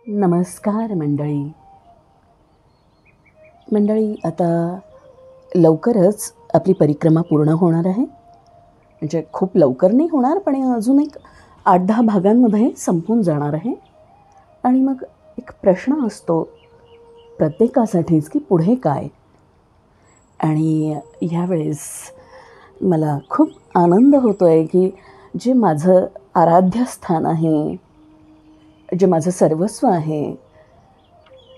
नमस्कार मंडळी. आता लवकरच आपली परिक्रमा पूर्ण होणार आहे. म्हणजे खूप लवकर नाही होणार, पण अजून एक 8-10 भागांमध्ये संपून जाणार आहे. आणि मग एक प्रश्न असतो प्रत्येकासाठीच की पुढे काय. आणि ह्यावेळेस मला खूप आनंद होतो आहे की जे माझं आराध्यस्थान आहे, जे माझं सर्वस्व आहे,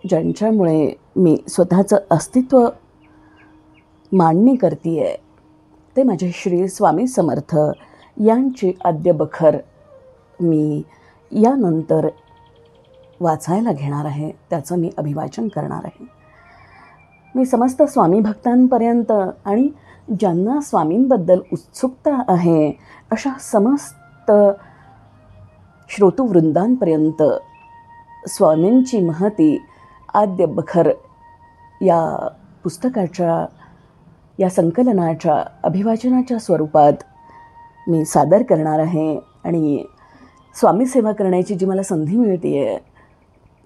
ज्यांच्यामुळे मी स्वतःचं अस्तित्व मांडणी करते आहे, ते माझे श्री स्वामी समर्थ यांची आद्यबखर मी यानंतर वाचायला घेणार आहे. त्याचं मी अभिवाचन करणार आहे. मी समस्त स्वामी भक्तांपर्यंत आणि ज्यांना स्वामींबद्दल उत्सुकता आहे अशा समस्त श्रोतृवृंदांपर्यंत स्वामींची महती आद्यबखर या पुस्तकाच्या, या संकलनाच्या अभिवाचनाच्या स्वरूपात मी सादर करणार आहे. आणि स्वामी सेवा करण्याची जी मला संधी मिळते आहे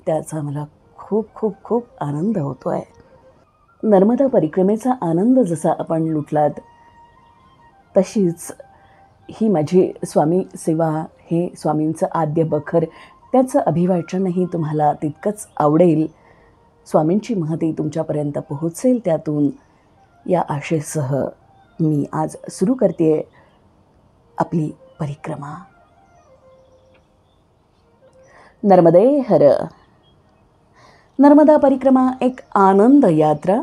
त्याचा मला खूप खूप खूप आनंद होतो आहे. नर्मदा परिक्रमेचा आनंद जसा आपण लुटलात, तशीच ही माझी स्वामी सेवा, हे स्वामींचं आद्यबखर, त्याचं अभिवाचनही तुम्हाला तितकंच आवडेल. स्वामींची महती तुमच्यापर्यंत पोहोचेल त्यातून, या आशेसह मी आज सुरू करते आपली परिक्रमा. नर्मदे हर. नर्मदा परिक्रमा एक आनंद यात्रा.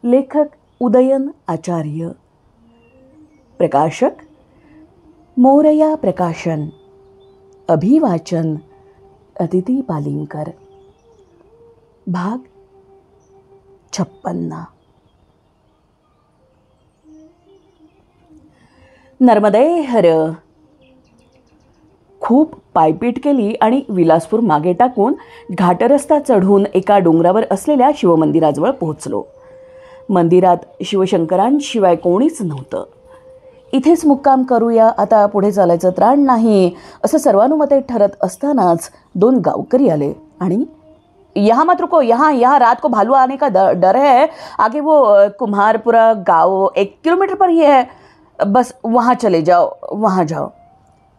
लेखक उदयन आचार्य. प्रकाशक मोरया प्रकाशन. अभिवाचन अदिती पालिंकर. भाग 56. नर्मदे हर. खूप पायपीट केली आणि विलासपूर मागे टाकून घाटरस्ता चढून एका डोंगरावर असलेल्या शिवमंदिराजवळ पोहोचलो. मंदिरात शिवशंकरांशिवाय कोणीच नव्हतं. इथेच मुक्काम करूया, आता पुढे चालायचं त्राण नाही, असं सर्वानुमते ठरत असतानाच 2 गावकरी आले आणि यहाँ मत रुको, यहाँ रात को भालू आने का डर है, आगे वो कुम्हारपुरा गांव 1 किलोमीटर पर ही है, बस वहाँ चले जाओ, वहाँ जाओ,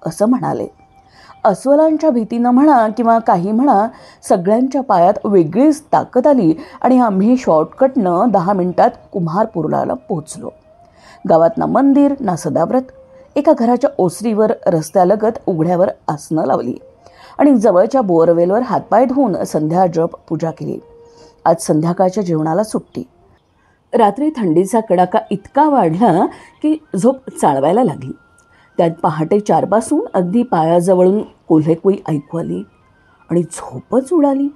असं म्हणाले. अस्वलांच्या भीतीनं म्हणा किंवा काही म्हणा, सगळ्यांच्या पायात वेगळीच ताकद आली आणि आम्ही शॉर्टकटनं 10 मिनिटात कुम्हारपुराला पोहोचलो. गावात ना मंदिर ना सदाव्रत. एका घराच्या ओसरीवर रस्त्यालगत उघड्यावर आसनं लावली आणि जवळच्या बोअरवेलवर हातपाय धुवून संध्या जप पूजा केली. आज संध्याकाळच्या जेवणाला सुट्टी. रात्री थंडीचा कडाका इतका वाढला की झोप चाळवायला लागली. त्यात पहाटे 4 पासून अगदी पायाजवळून कोल्हेकुई ऐकू आली आणि झोपच उडाली.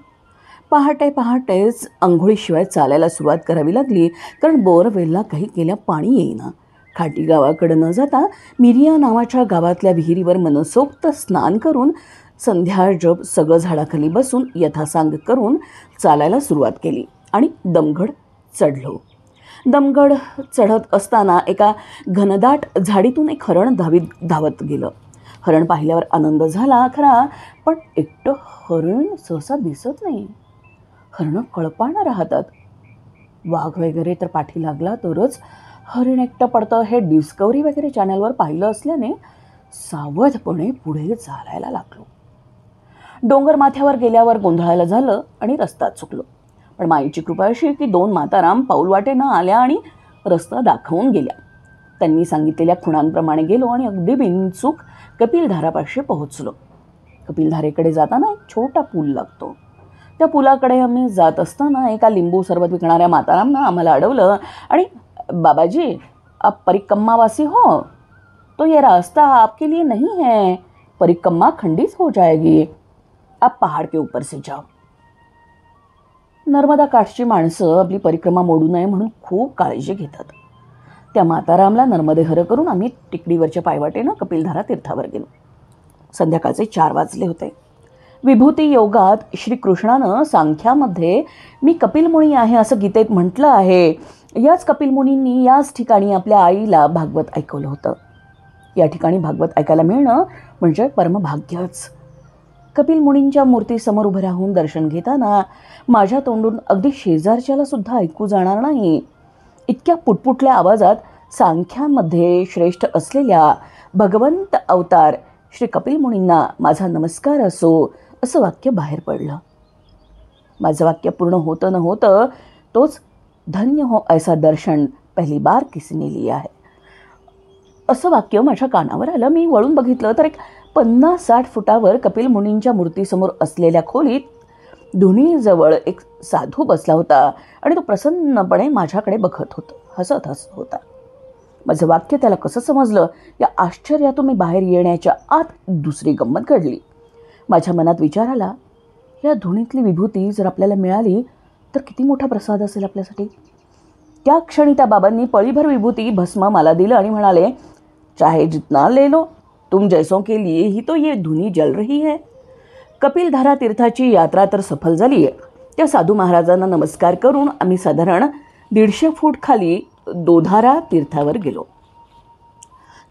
पहाटेच आंघोळीशिवाय चालायला सुरुवात करावी लागली, कारण बोरवेलला काही केल्या पाणी येईना. खाटी गावाकडे न जाता मिरिया नावाच्या गावातल्या विहिरीवर मनसोक्त स्नान करून संध्या जप सगळं झाडाखाली बसून यथासांग करून चालायला सुरुवात केली आणि दमगड चढलो. दमगड चढत असताना एका घनदाट झाडीतून एक हरण धावत गेलं. हरण पाहिल्यावर आनंद झाला खरा, पण एकटं हरण सहसा दिसत नाही. हरणं कळपानं राहतात. वाघ वगैरे तर पाठी लागला तरच हरण एकटं पडतं, हे डिस्कवरी वगैरे चॅनलवर पाहिलं असल्याने सावधपणे पुढे चालायला लागलो. डोंगर माथ्यावर गेल्यावर गोंधळायला झालं आणि रस्ता चुकलो. पण माईची कृपा अशी की 2 माताराम पाऊलवाटेनं आल्या आणि रस्ता दाखवून गेल्या. त्यांनी सांगितलेल्या खुणांप्रमाणे गेलो आणि अगदी बिनचूक कपिलधारापाशी पोहोचलो. कपिलधारेकडे जाताना एक छोटा पूल लागतो. त्या पुलाकडे आम्ही जात असताना एका लिंबू सरबत विकणाऱ्या मातारामनं आम्हाला अडवलं आणि बाबाजी, आप परिक्रमावासी हो, तो ये रास्ता आपके लिए नहीं है, परिक्रमा खंडित हो जाएगी, आप पहाड़ के ऊपर से जाओ. नर्मदा काठची माणसं आपली परिक्रमा मोडू नये म्हणून खूप काळजी घेतात. त्या मातारामला नर्मदेहर करून आम्ही टेकडीवरच्या पायवाटेनं कपिलधारा तीर्थावर गेलो. संध्याकाळचे 4 वाजले होते. विभूती योगात श्रीकृष्णानं सांख्यामध्ये मी कपिलमुनी आहे असं गीतेत म्हटलं आहे. याच कपिलमुनींनी याच ठिकाणी आपल्या आईला भागवत ऐकवलं होतं. या ठिकाणी भागवत ऐकायला मिळणं म्हणजे परमभाग्यच. कपिल मुनींच्या मूर्तीसमोर उभं राहून दर्शन घेताना माझ्या तोंडून अगदी शेजारच्याला सुद्धा ऐकू जाणार नाही इतक्या पुटपुटल्या आवाजात सांख्यामध्ये श्रेष्ठ असलेल्या भगवंत अवतार श्री कपिल मुनींना माझा नमस्कार असो असं वाक्य बाहेर पडलं. माझं वाक्य पूर्ण होतं न होतं तोच धन्य हो ऐसा दर्शन पहली बार किसी ने लिया है असं वाक्य माझ्या कानावर आलं. मी वळून बघितलं तर एक 50-60 फुटावर कपिल मुनींच्या मूर्तीसमोर असलेल्या खोलीत धुनीजवळ एक साधू बसला होता आणि तो प्रसन्नपणे माझ्याकडे बघत होता, हसत होता. माझं वाक्य त्याला कसं समजलं या आश्चर्यातून मी बाहेर येण्याच्या आत दुसरी गंमत घडली. माझ्या मनात विचार आला, या धुनीतली विभूती जर आपल्याला मिळाली तर किती मोठा प्रसाद असेल आपल्यासाठी. त्या क्षणी त्या बाबांनी पळीभर विभूती भस्म मला दिलं आणि म्हणाले, चाहे जितना ले लो, तुम जैसों के लिए ही तो ये धुनी जल रही है. कपिलधारा तीर्थाची यात्रा तर सफल झाली आहे. त्या साधू महाराजांना नमस्कार करून आम्ही साधारण 150 फूट खाली दोधारा तीर्थावर गेलो.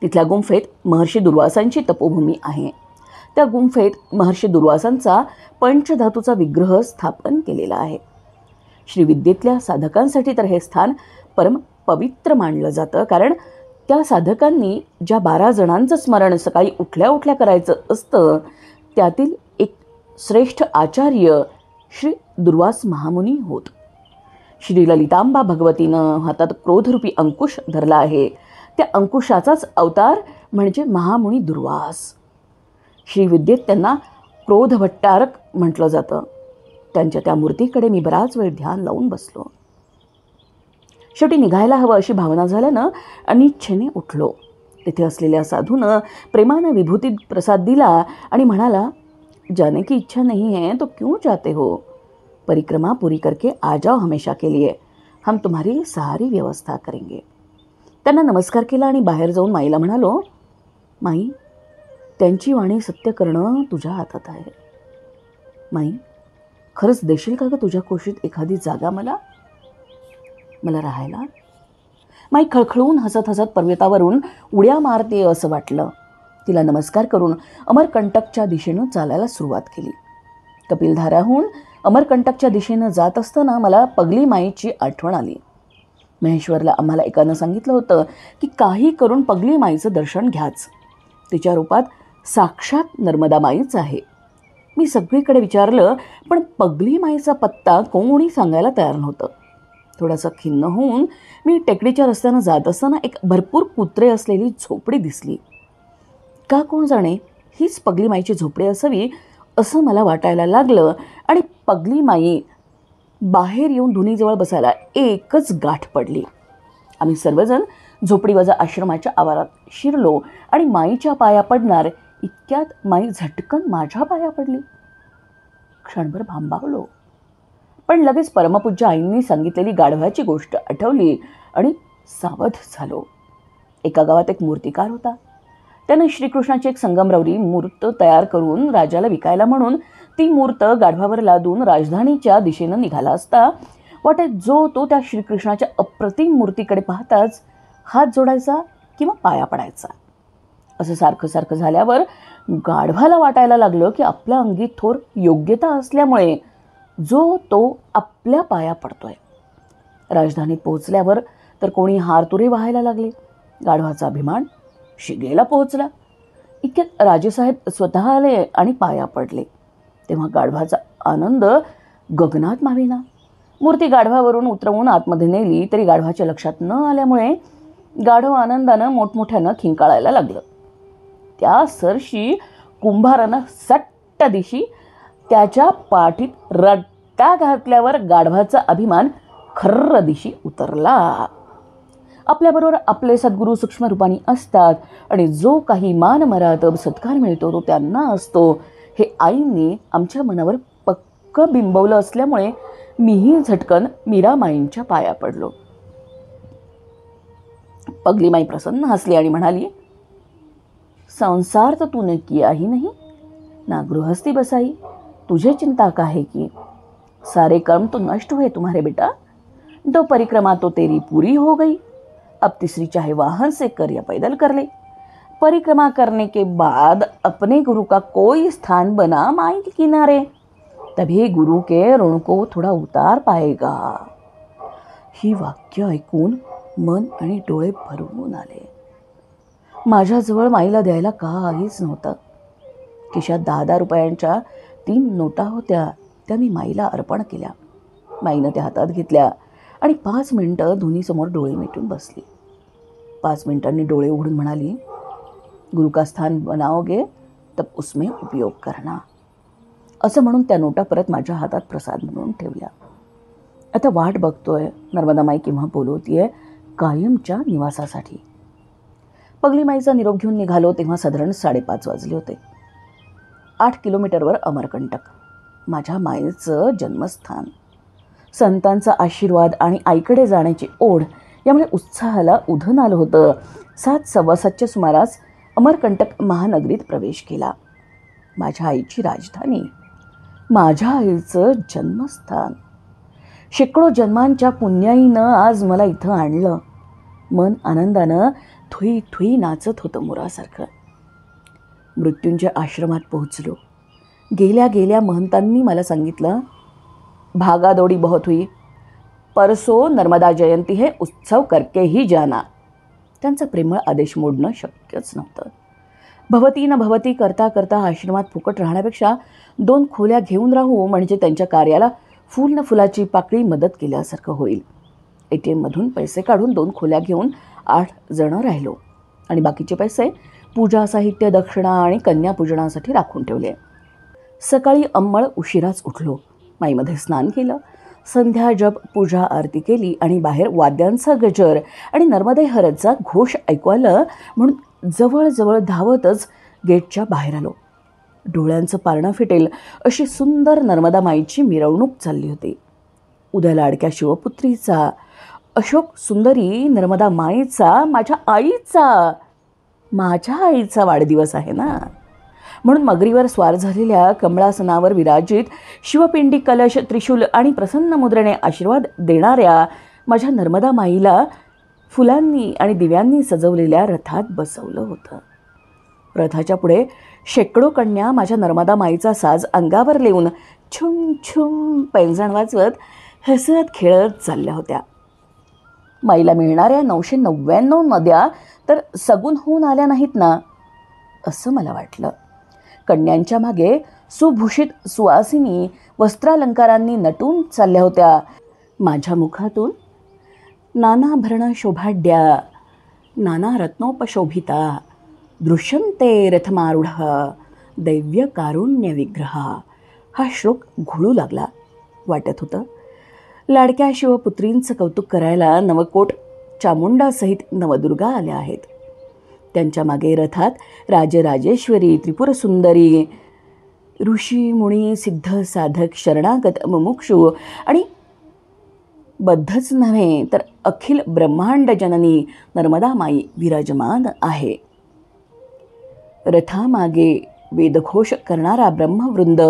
तिथल्या गुंफेत महर्षी दुर्वासांची तपोभूमी आहे. त्या गुंफेत महर्षी दुर्वासांचा पंचधातूचा विग्रह स्थापन केलेला आहे. श्रीविद्येतल्या साधकांसाठी तर हे स्थान परम पवित्र मानलं जातं, कारण त्या साधकांनी ज्या 12 जणांचं स्मरण सकाळी उठल्या उठल्या करायचं असतं त्यातील एक श्रेष्ठ आचार्य श्री दुर्वास महामुनी होत. श्री ललितांबा भगवतीनं हातात क्रोधरूपी अंकुश धरला आहे. त्या अंकुशाचाच अवतार म्हणजे महामुनी दुर्वास. श्रीविद्येत त्यांना क्रोधभट्टारक म्हटलं जातं. त्यांच्या त्या मूर्तीकडे मी बराच वेळ ध्यान लावून बसलो. शेवटी निघायला हवं अशी भावना झाल्यानं अनिच्छेने उठलो. तिथे असलेल्या साधूनं प्रेमानं विभूतीत प्रसाद दिला आणि म्हणाला, जाने की इच्छा नहीं है तो क्यों जाते हो, परिक्रमा पूरी करके आ जाओ हमेशा के लिए, हम तुम्हारी सारी व्यवस्था करेंगे. त्यांना नमस्कार केला आणि बाहेर जाऊन माईला म्हणालो, माई, त्यांची वाणी सत्य करणं तुझ्या हातात आहे. माई, खरंच देशील का ग तुझ्या कुशीत एखादी जागा मला राहायला. माई खळखळून हसत हसत पर्वतावरून उड्या मारते असं वाटलं. तिला नमस्कार करून अमरकंटकच्या दिशेनं चालायला सुरुवात केली. कपिलधाराहून अमरकंटकच्या दिशेनं जात असताना मला पगली माईची आठवण आली. महेश्वरला आम्हाला एकानं सांगितलं होतं की काही करून पगली माईचं दर्शन घ्याच. तिच्या रूपात साक्षात नर्मदा माईच आहे. मी सगळीकडे विचारलं पण पगली माईचा पत्ता कोणी सांगायला तयार नव्हतं. थोडासा खिन्न होऊन मी टेकडीच्या रस्त्यानं जात असताना एक भरपूर कुत्रे असलेली झोपडी दिसली. का कोण जाणे हीच पगली माईची झोपडी असावी असं मला वाटायला लागलं आणि पगली माई बाहेर येऊन धुनीजवळ बसायला एकच गाठ पडली. आम्ही सर्वजण झोपडीवजा आश्रमाच्या आवारात शिरलो आणि माईच्या पाया पडणार इतक्यात माई झटकन माझ्या पाया पडली. क्षणभर भांबावलो, पण लगेच परमपूज्य आईंनी सांगितलेली गाढवाची गोष्ट आठवली आणि सावध झालो. एका गावात एक मूर्तिकार होता. त्याने श्रीकृष्णाची एक संगमरवरी मूर्त तयार करून राजाला विकायला म्हणून ती मूर्त गाढवावर लादून राजधानीच्या दिशेनं निघाला असता वाटेत जो तो त्या श्रीकृष्णाच्या अप्रतिम मूर्तीकडे पाहताच हात जोडायचा किंवा पाया पडायचा. असं सारखं सारखं झाल्यावर गाढवाला वाटायला लागलं की आपल्या अंगी थोर योग्यता असल्यामुळे जो तो आपल्या पाया पडतोय. राजधानीत पोहोचल्यावर तर कोणी हारतुरे व्हायला लागले. गाढवाचा अभिमान शिगेला पोहोचला. इतक्यात राजेसाहेब स्वतः आले आणि पाया पडले. तेव्हा गाढवाचा आनंद गगनात मावेना. मूर्ती गाढवावरून उतरवून आतमध्ये नेली तरी गाढवाच्या लक्षात न आल्यामुळे गाढव आनंदानं मोठमोठ्यानं खिंकाळायला लागलं. त्या सरशी कुंभारानं सट्ट दिशी त्याच्या पाठीत रट्टा घातल्यावर गाढवाचा अभिमान खर्र दिशी उतरला. आपल्याबरोबर आपले सद्गुरू सूक्ष्म रूपाने असतात आणि जो काही मान मरातब सत्कार मिळतो तो त्यांना असतो हे आईंनी आमच्या मनावर पक्क बिंबवलं असल्यामुळे मीही झटकन मीरामाईंच्या पाया पडलो. पगली माई प्रसन्न हसली आणि म्हणाली, संसार तो तूने किया ही नहीं, ना गृहस्थी बसाई, तुझे चिंता काहे की, सारे कर्म तो नष्ट हुए तुम्हारे बेटा, दो परिक्रमा तो तेरी पूरी हो गई, अब तीसरी चाहे वाहन से कर या पैदल कर ले, परिक्रमा करने के बाद अपने गुरु का कोई स्थान बना माई के किनारे, तभी गुरु के ऋण को थोड़ा उतार पाएगा. ही वाक्य ऐकून मन आणि डोळे भरून आले. माझ्याजवळ माईला द्यायला काहीच नव्हतं. खिशात 10 रुपयांच्या 3 नोटा होत्या. त्या मी माईला अर्पण केल्या. माईनं त्या हातात घेतल्या आणि 5 मिनिटं दोन्हीसमोर डोळे मिटून बसली. 5 मिनिटांनी डोळे उघडून म्हणाली, गुरु का स्थान बनाओगे तब उसमें उपयोग करना. असं म्हणून त्या नोटा परत माझ्या हातात प्रसाद म्हणून ठेवल्या. आता वाट बघतोय नर्मदा माई केव्हा बोलवतीये कायमच्या निवासासाठी. पगली माईचा निरोप घेऊन निघालो तेव्हा साधारण 5:30 वाजले होते. 8 किलोमीटरवर अमरकंटक, माझ्या माईचं जन्मस्थान. संतांचा आशीर्वाद आणि आईकडे जाण्याची ओढ यामुळे उत्साहाला उधन आलं होतं. 7:15च्या सुमारास अमरकंटक महानगरीत प्रवेश केला. माझ्या आईची राजधानी, माझ्या आईचं जन्मस्थान. शेकडो जन्मांच्या पुण्याईनं आज मला इथं आणलं. मन आनंदानं थुई थुई नाचत होतं मोरासारखं. मृत्यूंच्या आश्रमात पोहोचलो. गेल्या गेल्या महंतांनी मला सांगितलं, भागादौडी बहुत हुई, परसो नर्मदा जयंती है, उत्सव करके ही जाना. त्यांचा प्रेमळ आदेश मोडणं शक्यच नव्हतं. भवती न भवती करता करता आश्रमात फुकट राहण्यापेक्षा 2 खोल्या घेऊन राहू, म्हणजे त्यांच्या कार्याला फूल न फुलाची पाकळी मदत केल्यासारखं होईल. ATMमधून पैसे काढून 2 खोल्या घेऊन 8 जणं राहिलो आणि बाकीचे पैसे पूजा साहित्य, दक्षिणा आणि कन्यापूजनासाठी राखून ठेवले. सकाळी अंमळ उशिराच उठलो. माईमध्ये स्नान केलं, संध्या जप पूजा आरती केली आणि बाहेर वाद्यांचा गजर आणि नर्मदे हरचा घोष ऐकू आलं म्हणून जवळजवळ धावतच गेटच्या बाहेर आलो. डोळ्यांचं पारणं फिटेल अशी सुंदर नर्मदा माईची मिरवणूक चालली होती. उद्या लाडक्या शिवपुत्रीचा, अशोक सुंदरी नर्मदा माईचा, माझ्या आईचा वाढदिवस आहे ना. म्हणून मगरीवर स्वार झालेल्या कमळासनावर विराजित शिवपिंडी, कलश, त्रिशूल आणि प्रसन्न मुद्रेने आशीर्वाद देणाऱ्या माझ्या नर्मदा माईला फुलांनी आणि दिव्यांनी सजवलेल्या रथात बसवलं होतं. रथाच्या पुढे शेकडो कन्या माझ्या नर्मदा माईचा साज अंगावर लेऊन छुम छुम पैंजण वाजवत हसत खेळत चालल्या होत्या. माईला मिळणाऱ्या 999 नद्या तर सगुण होऊन आल्या नाहीत ना, असं मला वाटलं. कन्यांच्या मागे सुभूषित सुवासिनी वस्त्रालंकारांनी नटून चालल्या होत्या. माझ्या मुखातून नानाभरण शोभाढ्या, नाना रत्नोपशोभिता, दृश्यन्ते रथमारूढ, दैव्य कारुण्य विग्रह हा श्लोक घोळू लागला. वाटत होतं लाडक्या शिवपुत्रींचं कौतुक करायला नवकोट चामुंडासहित नवदुर्गा आल्या आहेत. त्यांच्या मागे रथात राजराजेश्वरी, त्रिपुरसुंदरी, ऋषी मुनी, सिद्ध साधक, शरणागत, मुमुक्षू आणि बद्धच नव्हे तर अखिल ब्रह्मांड जननी नर्मदा माई विराजमान आहे. रथामागे वेदघोष करणारा ब्रह्मवृंद,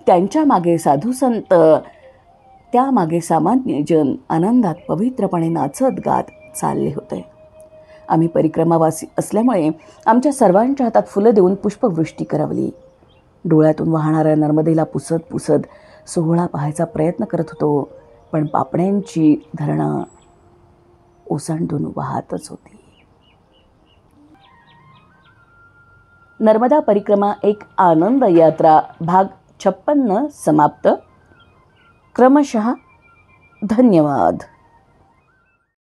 त्यांच्या मागे साधुसंत, त्यामागे सामान्य जन आनंदात पवित्रपणे नाचत गात चालले होते. आम्ही परिक्रमावासी असल्यामुळे आमच्या सर्वांच्या हातात फुलं देऊन पुष्पवृष्टी करावली. डोळ्यातून वाहणाऱ्या नर्मदेला पुसत पुसत सोहळा पाहायचा प्रयत्न करत होतो, पण पापण्यांची धरणं ओसंडून वाहतच होती. नर्मदा परिक्रमा एक आनंद यात्रा भाग 56 समाप्त. क्रमशः धन्यवाद.